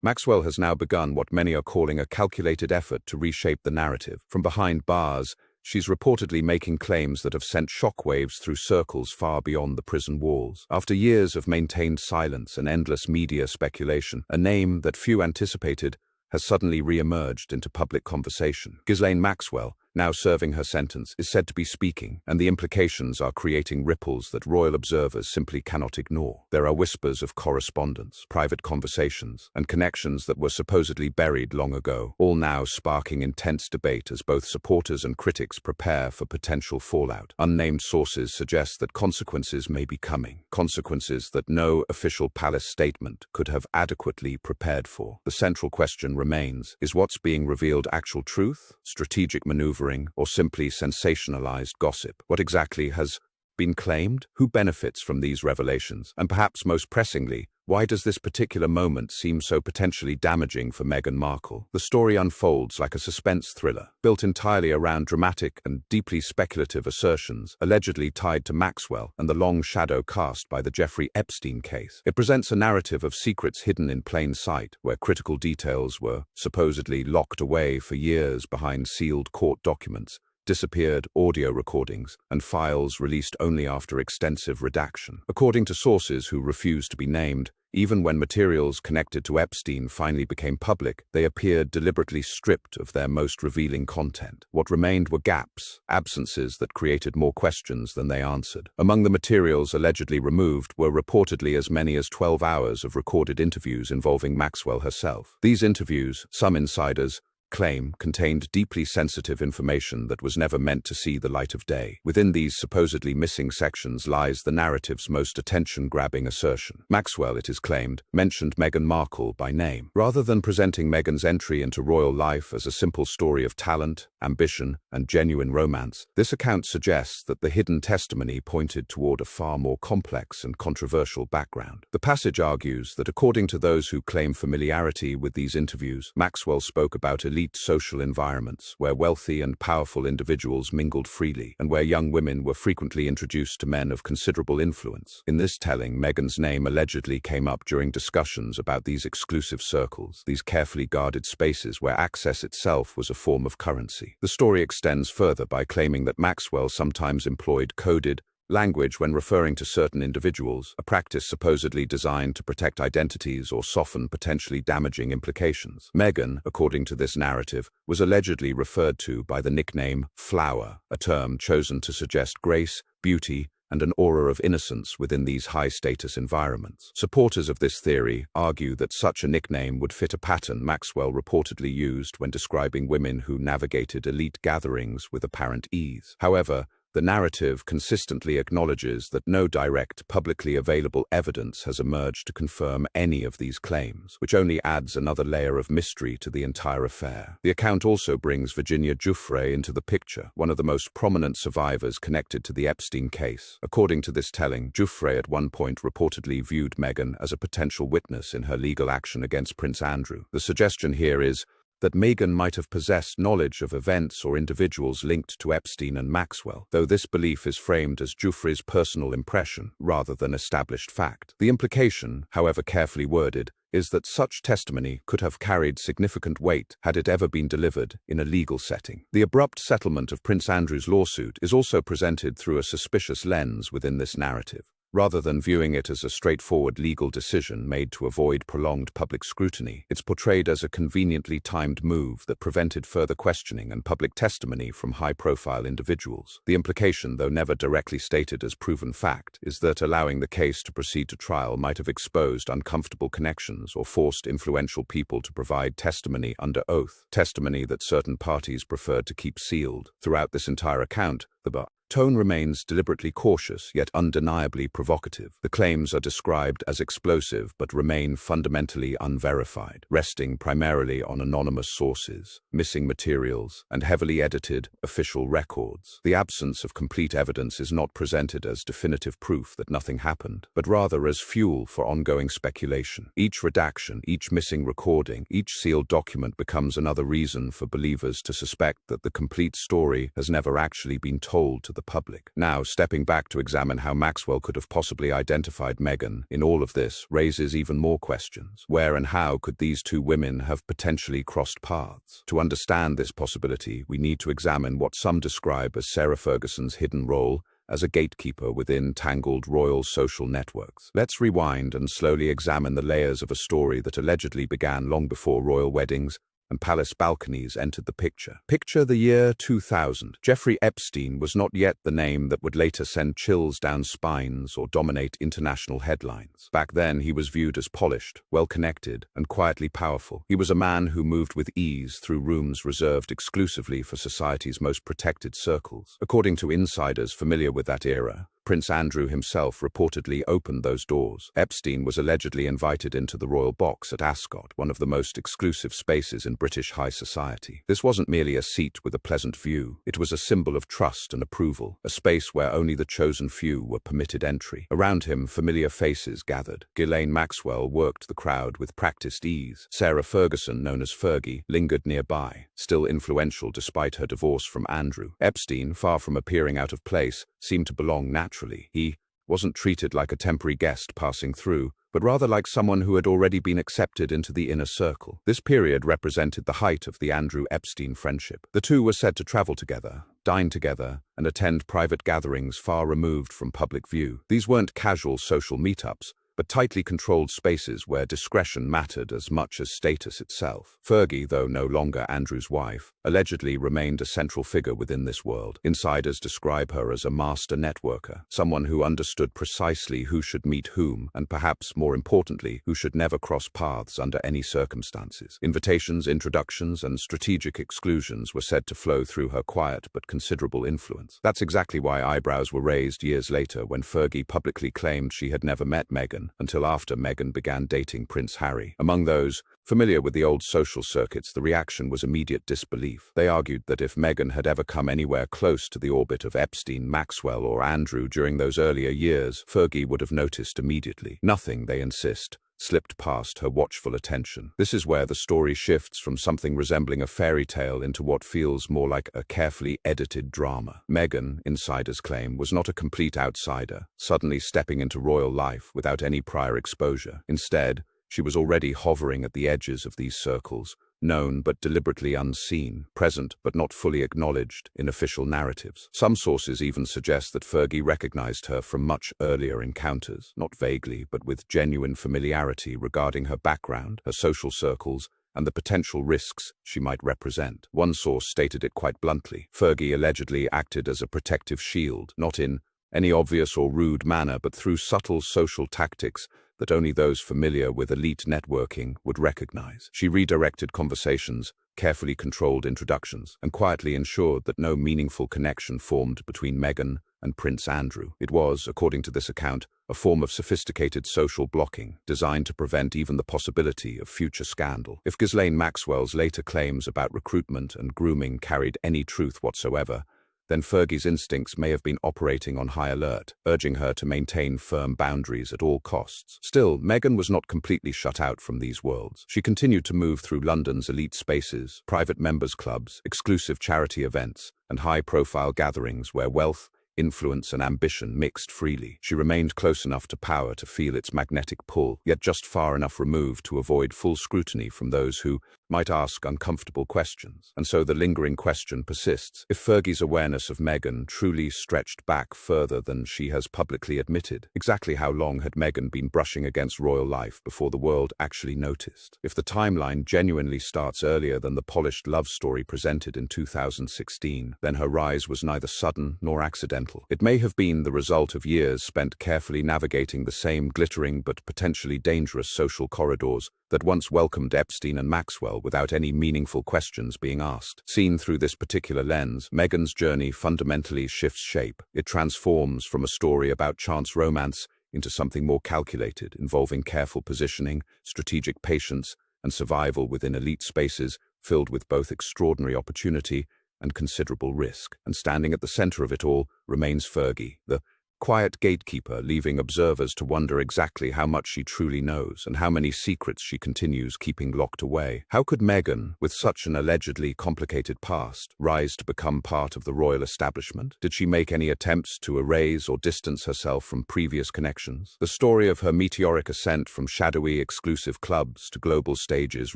Maxwell has now begun what many are calling a calculated effort to reshape the narrative. From behind bars, she's reportedly making claims that have sent shockwaves through circles far beyond the prison walls. After years of maintained silence and endless media speculation, a name that few anticipated has suddenly re-emerged into public conversation. Ghislaine Maxwell, now serving her sentence, is said to be speaking, and the implications are creating ripples that royal observers simply cannot ignore. There are whispers of correspondence, private conversations, and connections that were supposedly buried long ago, all now sparking intense debate as both supporters and critics prepare for potential fallout. Unnamed sources suggest that consequences may be coming, consequences that no official palace statement could have adequately prepared for. The central question remains, is what's being revealed actual truth, strategic maneuvering, or simply sensationalized gossip? What exactly has been claimed? Who benefits from these revelations? And perhaps most pressingly, why does this particular moment seem so potentially damaging for Meghan Markle? The story unfolds like a suspense thriller, built entirely around dramatic and deeply speculative assertions, allegedly tied to Maxwell and the long shadow cast by the Jeffrey Epstein case. It presents a narrative of secrets hidden in plain sight, where critical details were supposedly locked away for years behind sealed court documents, disappeared audio recordings, and files released only after extensive redaction. According to sources who refuse to be named, even when materials connected to Epstein finally became public, they appeared deliberately stripped of their most revealing content. What remained were gaps, absences that created more questions than they answered. Among the materials allegedly removed were reportedly as many as 12 hours of recorded interviews involving Maxwell herself. These interviews, some insiders claim, contained deeply sensitive information that was never meant to see the light of day. Within these supposedly missing sections lies the narrative's most attention-grabbing assertion. Maxwell, it is claimed, mentioned Meghan Markle by name. Rather than presenting Meghan's entry into royal life as a simple story of talent, ambition, and genuine romance, this account suggests that the hidden testimony pointed toward a far more complex and controversial background. The passage argues that according to those who claim familiarity with these interviews, Maxwell spoke about elite social environments where wealthy and powerful individuals mingled freely, and where young women were frequently introduced to men of considerable influence. In this telling, Meghan's name allegedly came up during discussions about these exclusive circles, these carefully guarded spaces where access itself was a form of currency. The story extends further by claiming that Maxwell sometimes employed coded language when referring to certain individuals, a practice supposedly designed to protect identities or soften potentially damaging implications. Meghan, according to this narrative, was allegedly referred to by the nickname Flower, a term chosen to suggest grace, beauty, and an aura of innocence within these high-status environments. Supporters of this theory argue that such a nickname would fit a pattern Maxwell reportedly used when describing women who navigated elite gatherings with apparent ease. However, the narrative consistently acknowledges that no direct, publicly available evidence has emerged to confirm any of these claims, which only adds another layer of mystery to the entire affair. The account also brings Virginia Giuffre into the picture, one of the most prominent survivors connected to the Epstein case. According to this telling, Giuffre at one point reportedly viewed Meghan as a potential witness in her legal action against Prince Andrew. The suggestion here is that Meghan might have possessed knowledge of events or individuals linked to Epstein and Maxwell, though this belief is framed as Giuffre's personal impression rather than established fact. The implication, however carefully worded, is that such testimony could have carried significant weight had it ever been delivered in a legal setting. The abrupt settlement of Prince Andrew's lawsuit is also presented through a suspicious lens within this narrative. Rather than viewing it as a straightforward legal decision made to avoid prolonged public scrutiny, it's portrayed as a conveniently timed move that prevented further questioning and public testimony from high-profile individuals. The implication, though never directly stated as proven fact, is that allowing the case to proceed to trial might have exposed uncomfortable connections or forced influential people to provide testimony under oath, testimony that certain parties preferred to keep sealed. Throughout this entire account, the tone remains deliberately cautious, yet undeniably provocative. The claims are described as explosive but remain fundamentally unverified, resting primarily on anonymous sources, missing materials, and heavily edited official records. The absence of complete evidence is not presented as definitive proof that nothing happened, but rather as fuel for ongoing speculation. Each redaction, each missing recording, each sealed document becomes another reason for believers to suspect that the complete story has never actually been told to the public. Now, stepping back to examine how Maxwell could have possibly identified Meghan in all of this raises even more questions. Where and how could these two women have potentially crossed paths? To understand this possibility, we need to examine what some describe as Sarah Ferguson's hidden role as a gatekeeper within tangled royal social networks. Let's rewind and slowly examine the layers of a story that allegedly began long before royal weddings and palace balconies entered the picture. Picture the year 2000. Jeffrey Epstein was not yet the name that would later send chills down spines or dominate international headlines. Back then, he was viewed as polished, well-connected, and quietly powerful. He was a man who moved with ease through rooms reserved exclusively for society's most protected circles. According to insiders familiar with that era, Prince Andrew himself reportedly opened those doors. Epstein was allegedly invited into the royal box at Ascot, one of the most exclusive spaces in British high society. This wasn't merely a seat with a pleasant view. It was a symbol of trust and approval, a space where only the chosen few were permitted entry. Around him, familiar faces gathered. Ghislaine Maxwell worked the crowd with practiced ease. Sarah Ferguson, known as Fergie, lingered nearby, still influential despite her divorce from Andrew. Epstein, far from appearing out of place, seemed to belong naturally. He wasn't treated like a temporary guest passing through, but rather like someone who had already been accepted into the inner circle. This period represented the height of the Andrew-Epstein friendship. The two were said to travel together, dine together, and attend private gatherings far removed from public view. These weren't casual social meetups, but tightly controlled spaces where discretion mattered as much as status itself. Fergie, though no longer Andrew's wife, allegedly remained a central figure within this world. Insiders describe her as a master networker, someone who understood precisely who should meet whom, and perhaps more importantly, who should never cross paths under any circumstances. Invitations, introductions, and strategic exclusions were said to flow through her quiet but considerable influence. That's exactly why eyebrows were raised years later when Fergie publicly claimed she had never met Meghan, until after Meghan began dating Prince Harry. Among those familiar with the old social circuits, the reaction was immediate disbelief. They argued that if Meghan had ever come anywhere close to the orbit of Epstein, Maxwell, or Andrew during those earlier years, Fergie would have noticed immediately. Nothing, they insist, slipped past her watchful attention. This is where the story shifts from something resembling a fairy tale into what feels more like a carefully edited drama. Meghan, insiders claim, was not a complete outsider, suddenly stepping into royal life without any prior exposure. Instead, she was already hovering at the edges of these circles, known but deliberately unseen, present but not fully acknowledged in official narratives. Some sources even suggest that Fergie recognized her from much earlier encounters, not vaguely but with genuine familiarity regarding her background, her social circles, and the potential risks she might represent. One source stated it quite bluntly. Fergie allegedly acted as a protective shield, not in any obvious or rude manner, but through subtle social tactics that only those familiar with elite networking would recognize. She redirected conversations, carefully controlled introductions, and quietly ensured that no meaningful connection formed between Meghan and Prince Andrew. It was, according to this account, a form of sophisticated social blocking, designed to prevent even the possibility of future scandal. If Gislaine Maxwell's later claims about recruitment and grooming carried any truth whatsoever, then Fergie's instincts may have been operating on high alert, urging her to maintain firm boundaries at all costs. Still, Meghan was not completely shut out from these worlds. She continued to move through London's elite spaces, private members' clubs, exclusive charity events, and high-profile gatherings where wealth, influence, and ambition mixed freely. She remained close enough to power to feel its magnetic pull, yet just far enough removed to avoid full scrutiny from those who might ask uncomfortable questions. And so the lingering question persists. If Fergie's awareness of Meghan truly stretched back further than she has publicly admitted, exactly how long had Meghan been brushing against royal life before the world actually noticed? If the timeline genuinely starts earlier than the polished love story presented in 2016, then her rise was neither sudden nor accidental. It may have been the result of years spent carefully navigating the same glittering but potentially dangerous social corridors that once welcomed Epstein and Maxwell without any meaningful questions being asked. Seen through this particular lens, Meghan's journey fundamentally shifts shape. It transforms from a story about chance romance into something more calculated, involving careful positioning, strategic patience, and survival within elite spaces filled with both extraordinary opportunity and considerable risk. And standing at the center of it all remains Fergie, the quiet gatekeeper, leaving observers to wonder exactly how much she truly knows and how many secrets she continues keeping locked away. How could Meghan, with such an allegedly complicated past, rise to become part of the royal establishment? Did she make any attempts to erase or distance herself from previous connections? The story of her meteoric ascent from shadowy, exclusive clubs to global stages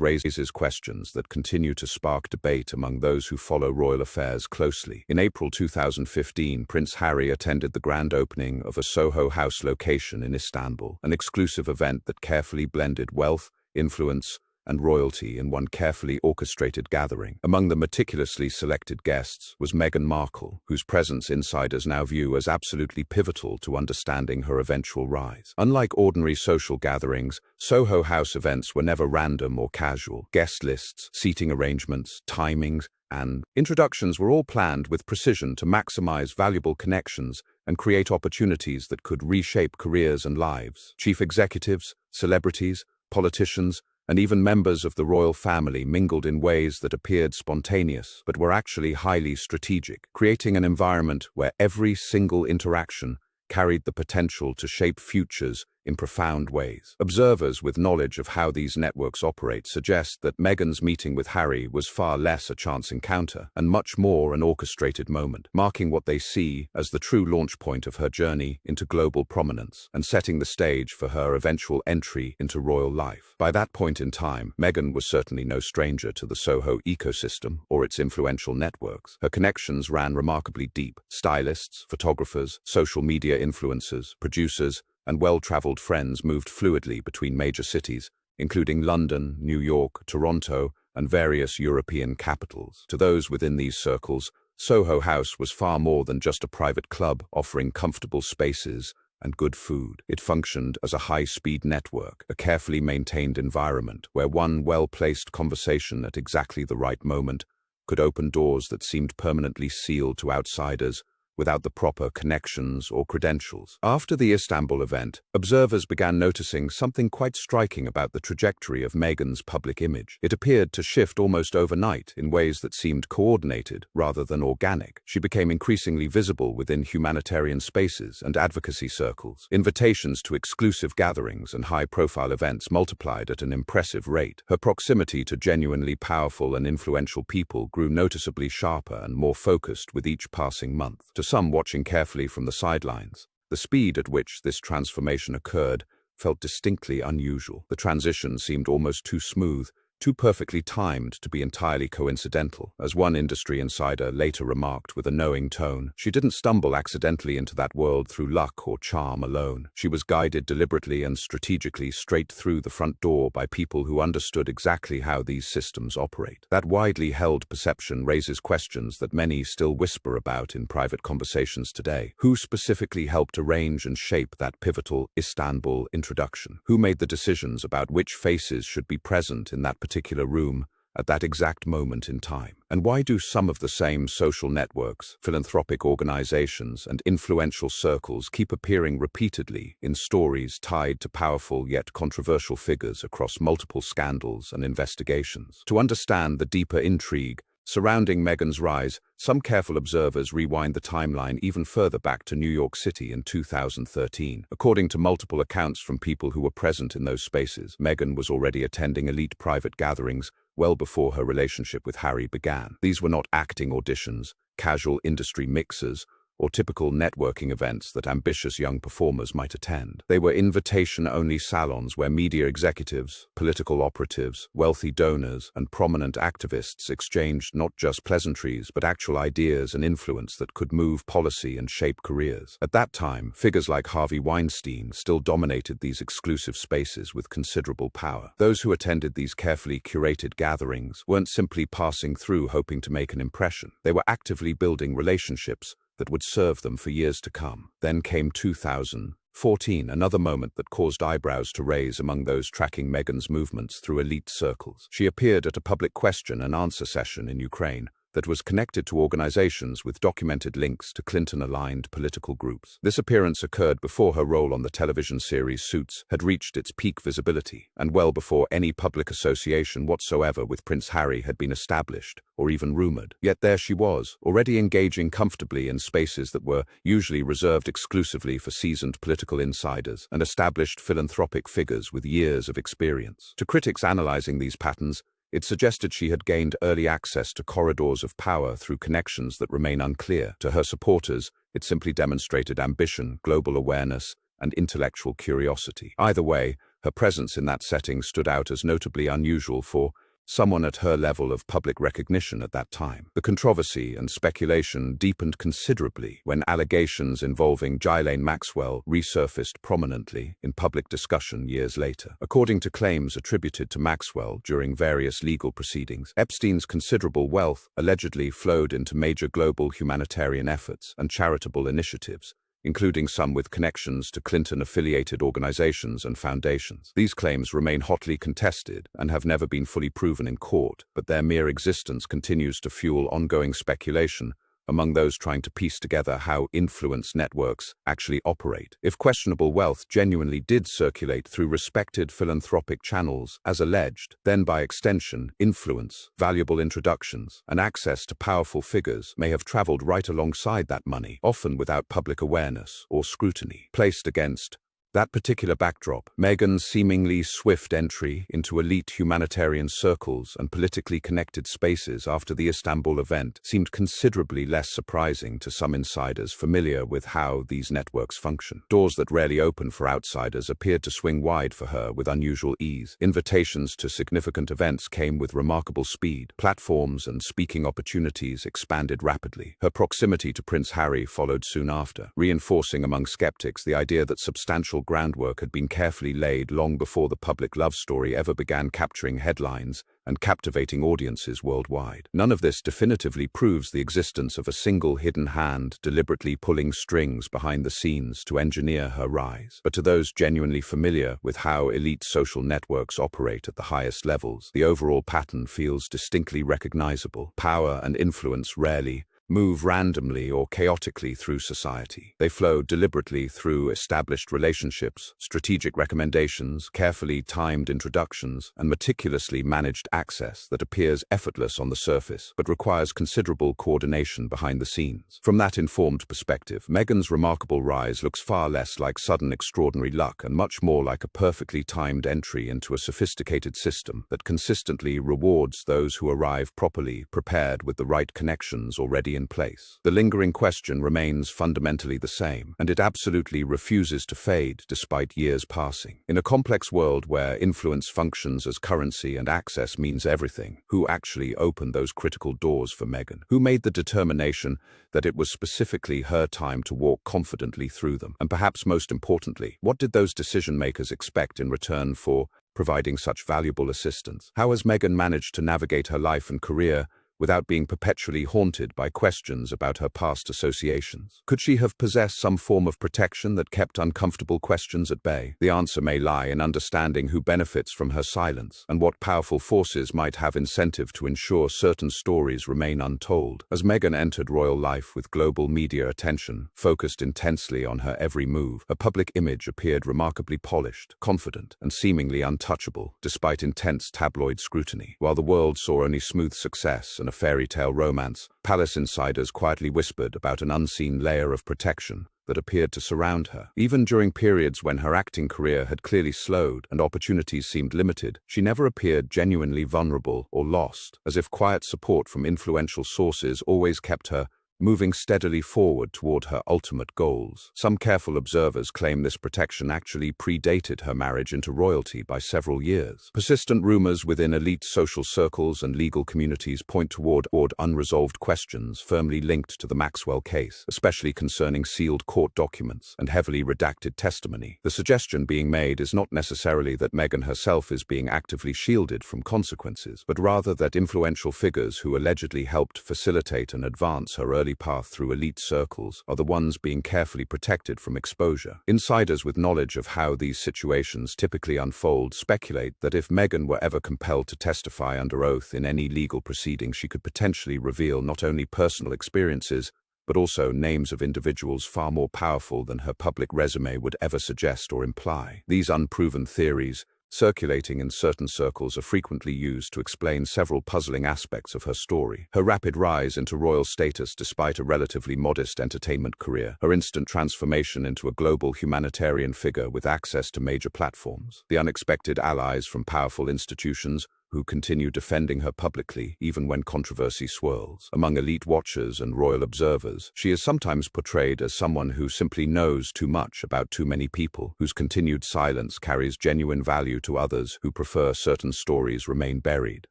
raises questions that continue to spark debate among those who follow royal affairs closely. In April 2015, Prince Harry attended the grand opening of a Soho House location in Istanbul, an exclusive event that carefully blended wealth, influence, and royalty in one carefully orchestrated gathering. Among the meticulously selected guests was Meghan Markle, whose presence insiders now view as absolutely pivotal to understanding her eventual rise. Unlike ordinary social gatherings, Soho House events were never random or casual. Guest lists, seating arrangements, timings, and introductions were all planned with precision to maximize valuable connections and create opportunities that could reshape careers and lives. Chief executives, celebrities, politicians, and even members of the royal family mingled in ways that appeared spontaneous but were actually highly strategic, creating an environment where every single interaction carried the potential to shape futures in profound ways. Observers with knowledge of how these networks operate suggest that Meghan's meeting with Harry was far less a chance encounter and much more an orchestrated moment, marking what they see as the true launch point of her journey into global prominence and setting the stage for her eventual entry into royal life. By that point in time, Meghan was certainly no stranger to the Soho ecosystem or its influential networks. Her connections ran remarkably deep. Stylists, photographers, social media influencers, producers, and well-traveled friends moved fluidly between major cities, including London, New York, Toronto, and various European capitals. To those within these circles, Soho House was far more than just a private club offering comfortable spaces and good food. It functioned as a high-speed network, a carefully maintained environment where one well-placed conversation at exactly the right moment could open doors that seemed permanently sealed to outsiders without the proper connections or credentials. After the Istanbul event, observers began noticing something quite striking about the trajectory of Meghan's public image. It appeared to shift almost overnight in ways that seemed coordinated rather than organic. She became increasingly visible within humanitarian spaces and advocacy circles. Invitations to exclusive gatherings and high-profile events multiplied at an impressive rate. Her proximity to genuinely powerful and influential people grew noticeably sharper and more focused with each passing month. To some watching carefully from the sidelines, the speed at which this transformation occurred felt distinctly unusual. The transition seemed almost too smooth, too perfectly timed to be entirely coincidental. As one industry insider later remarked with a knowing tone, she didn't stumble accidentally into that world through luck or charm alone. She was guided deliberately and strategically straight through the front door by people who understood exactly how these systems operate. That widely held perception raises questions that many still whisper about in private conversations today. Who specifically helped arrange and shape that pivotal Istanbul introduction? Who made the decisions about which faces should be present in that particular room at that exact moment in time? And why do some of the same social networks, philanthropic organizations, and influential circles keep appearing repeatedly in stories tied to powerful yet controversial figures across multiple scandals and investigations? To understand the deeper intrigue surrounding Meghan's rise, some careful observers rewind the timeline even further back to New York City in 2013. According to multiple accounts from people who were present in those spaces, Meghan was already attending elite private gatherings well before her relationship with Harry began. These were not acting auditions, casual industry mixers, or typical networking events that ambitious young performers might attend. They were invitation-only salons where media executives, political operatives, wealthy donors, and prominent activists exchanged not just pleasantries but actual ideas and influence that could move policy and shape careers. At that time, figures like Harvey Weinstein still dominated these exclusive spaces with considerable power. Those who attended these carefully curated gatherings weren't simply passing through hoping to make an impression. They were actively building relationships that would serve them for years to come. Then came 2014, another moment that caused eyebrows to raise among those tracking Meghan's movements through elite circles. She appeared at a public question and answer session in Ukraine, that was connected to organizations with documented links to Clinton-aligned political groups. This appearance occurred before her role on the television series Suits had reached its peak visibility, and well before any public association whatsoever with Prince Harry had been established or even rumored. Yet there she was, already engaging comfortably in spaces that were usually reserved exclusively for seasoned political insiders and established philanthropic figures with years of experience. To critics analyzing these patterns, it suggested she had gained early access to corridors of power through connections that remain unclear. To her supporters, it simply demonstrated ambition, global awareness, and intellectual curiosity. Either way, her presence in that setting stood out as notably unusual for someone at her level of public recognition at that time. The controversy and speculation deepened considerably when allegations involving Gislane Maxwell resurfaced prominently in public discussion years later. According to claims attributed to Maxwell during various legal proceedings, Epstein's considerable wealth allegedly flowed into major global humanitarian efforts and charitable initiatives, including some with connections to Clinton-affiliated organizations and foundations. These claims remain hotly contested and have never been fully proven in court, but their mere existence continues to fuel ongoing speculation among those trying to piece together how influence networks actually operate. If questionable wealth genuinely did circulate through respected philanthropic channels, as alleged, then by extension, influence, valuable introductions, and access to powerful figures may have traveled right alongside that money, often without public awareness or scrutiny. Placed against that particular backdrop, Meghan's seemingly swift entry into elite humanitarian circles and politically connected spaces after the Istanbul event seemed considerably less surprising to some insiders familiar with how these networks function. Doors that rarely open for outsiders appeared to swing wide for her with unusual ease. Invitations to significant events came with remarkable speed. Platforms and speaking opportunities expanded rapidly. Her proximity to Prince Harry followed soon after, reinforcing among skeptics the idea that substantial groundwork had been carefully laid long before the public love story ever began capturing headlines and captivating audiences worldwide. None of this definitively proves the existence of a single hidden hand deliberately pulling strings behind the scenes to engineer her rise. But to those genuinely familiar with how elite social networks operate at the highest levels, the overall pattern feels distinctly recognizable. Power and influence rarely move randomly or chaotically through society. They flow deliberately through established relationships, strategic recommendations, carefully timed introductions, and meticulously managed access that appears effortless on the surface, but requires considerable coordination behind the scenes. From that informed perspective, Meghan's remarkable rise looks far less like sudden extraordinary luck and much more like a perfectly timed entry into a sophisticated system that consistently rewards those who arrive properly prepared with the right connections already in place. The lingering question remains fundamentally the same, and it absolutely refuses to fade despite years passing. In a complex world where influence functions as currency and access means everything, who actually opened those critical doors for Meghan? Who made the determination that it was specifically her time to walk confidently through them? And perhaps most importantly, what did those decision-makers expect in return for providing such valuable assistance? How has Meghan managed to navigate her life and career without being perpetually haunted by questions about her past associations? Could she have possessed some form of protection that kept uncomfortable questions at bay? The answer may lie in understanding who benefits from her silence and what powerful forces might have incentive to ensure certain stories remain untold. As Meghan entered royal life with global media attention focused intensely on her every move, her public image appeared remarkably polished, confident, and seemingly untouchable, despite intense tabloid scrutiny. While the world saw only smooth success and a fairy tale romance, palace insiders quietly whispered about an unseen layer of protection that appeared to surround her. Even during periods when her acting career had clearly slowed and opportunities seemed limited, she never appeared genuinely vulnerable or lost, as if quiet support from influential sources always kept her moving steadily forward toward her ultimate goals. Some careful observers claim this protection actually predated her marriage into royalty by several years. Persistent rumors within elite social circles and legal communities point toward unresolved questions firmly linked to the Maxwell case, especially concerning sealed court documents and heavily redacted testimony. The suggestion being made is not necessarily that Meghan herself is being actively shielded from consequences, but rather that influential figures who allegedly helped facilitate and advance her early usually path through elite circles are the ones being carefully protected from exposure. Insiders with knowledge of how these situations typically unfold speculate that if Meghan were ever compelled to testify under oath in any legal proceeding, she could potentially reveal not only personal experiences, but also names of individuals far more powerful than her public resume would ever suggest or imply. These unproven theories, circulating in certain circles, are frequently used to explain several puzzling aspects of her story. Her rapid rise into royal status despite a relatively modest entertainment career, her instant transformation into a global humanitarian figure with access to major platforms, the unexpected allies from powerful institutions who continue defending her publicly even when controversy swirls. Among elite watchers and royal observers, she is sometimes portrayed as someone who simply knows too much about too many people, whose continued silence carries genuine value to others who prefer certain stories remain buried.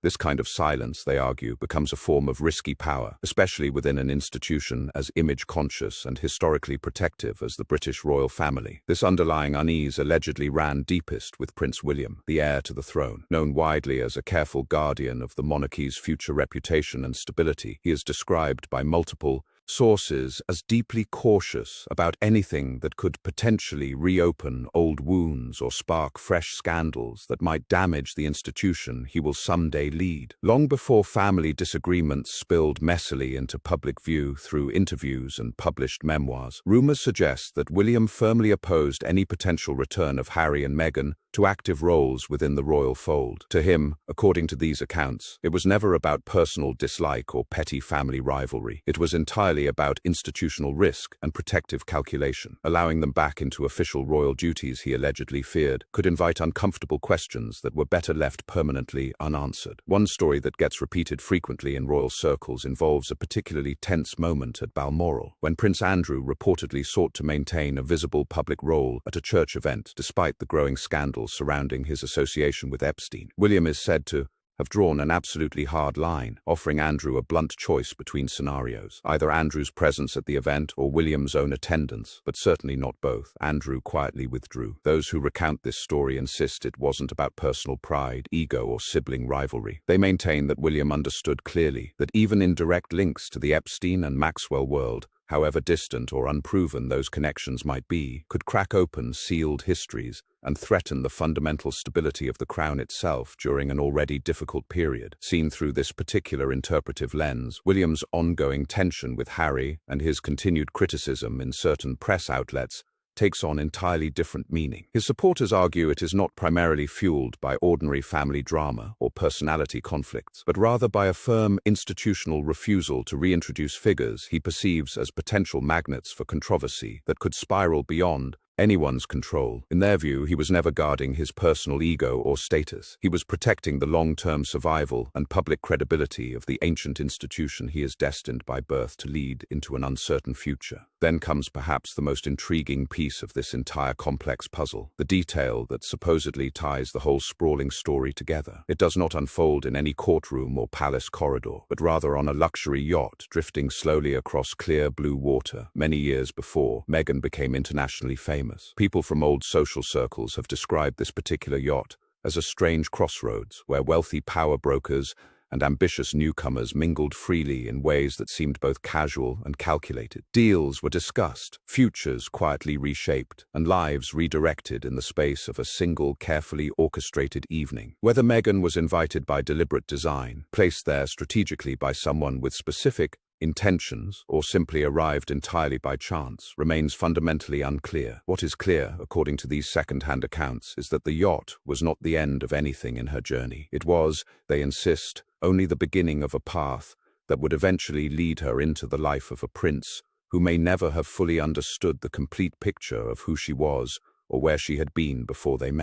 This kind of silence, they argue, becomes a form of risky power, especially within an institution as image-conscious and historically protective as the British royal family. This underlying unease allegedly ran deepest with Prince William, the heir to the throne. Known widely as a careful guardian of the monarchy's future reputation and stability, he is described by multiple sources as deeply cautious about anything that could potentially reopen old wounds or spark fresh scandals that might damage the institution he will someday lead. Long before family disagreements spilled messily into public view through interviews and published memoirs, rumors suggest that William firmly opposed any potential return of Harry and Meghan to active roles within the royal fold. To him, according to these accounts, it was never about personal dislike or petty family rivalry. It was entirely about institutional risk and protective calculation. Allowing them back into official royal duties, he allegedly feared, could invite uncomfortable questions that were better left permanently unanswered. One story that gets repeated frequently in royal circles involves a particularly tense moment at Balmoral, when Prince Andrew reportedly sought to maintain a visible public role at a church event, despite the growing scandal surrounding his association with Epstein. William is said to have drawn an absolutely hard line, offering Andrew a blunt choice between scenarios, either Andrew's presence at the event or William's own attendance, but certainly not both. Andrew quietly withdrew. Those who recount this story insist it wasn't about personal pride, ego, or sibling rivalry. They maintain that William understood clearly that even indirect links to the Epstein and Maxwell world, however distant or unproven those connections might be, could crack open sealed histories and threaten the fundamental stability of the crown itself during an already difficult period. Seen through this particular interpretive lens, William's ongoing tension with Harry and his continued criticism in certain press outlets takes on entirely different meaning. His supporters argue it is not primarily fueled by ordinary family drama or personality conflicts, but rather by a firm institutional refusal to reintroduce figures he perceives as potential magnets for controversy that could spiral beyond anyone's control. In their view, he was never guarding his personal ego or status. He was protecting the long-term survival and public credibility of the ancient institution he is destined by birth to lead into an uncertain future. Then comes perhaps the most intriguing piece of this entire complex puzzle, the detail that supposedly ties the whole sprawling story together. It does not unfold in any courtroom or palace corridor, but rather on a luxury yacht drifting slowly across clear blue water many years before Meghan became internationally famous. People from old social circles have described this particular yacht as a strange crossroads where wealthy power brokers and ambitious newcomers mingled freely in ways that seemed both casual and calculated. Deals were discussed, futures quietly reshaped, and lives redirected in the space of a single, carefully orchestrated evening. Whether Meghan was invited by deliberate design, placed there strategically by someone with specific intentions, or simply arrived entirely by chance, remains fundamentally unclear. What is clear, according to these second-hand accounts, is that the yacht was not the end of anything in her journey. It was, they insist, only the beginning of a path that would eventually lead her into the life of a prince who may never have fully understood the complete picture of who she was or where she had been before they met.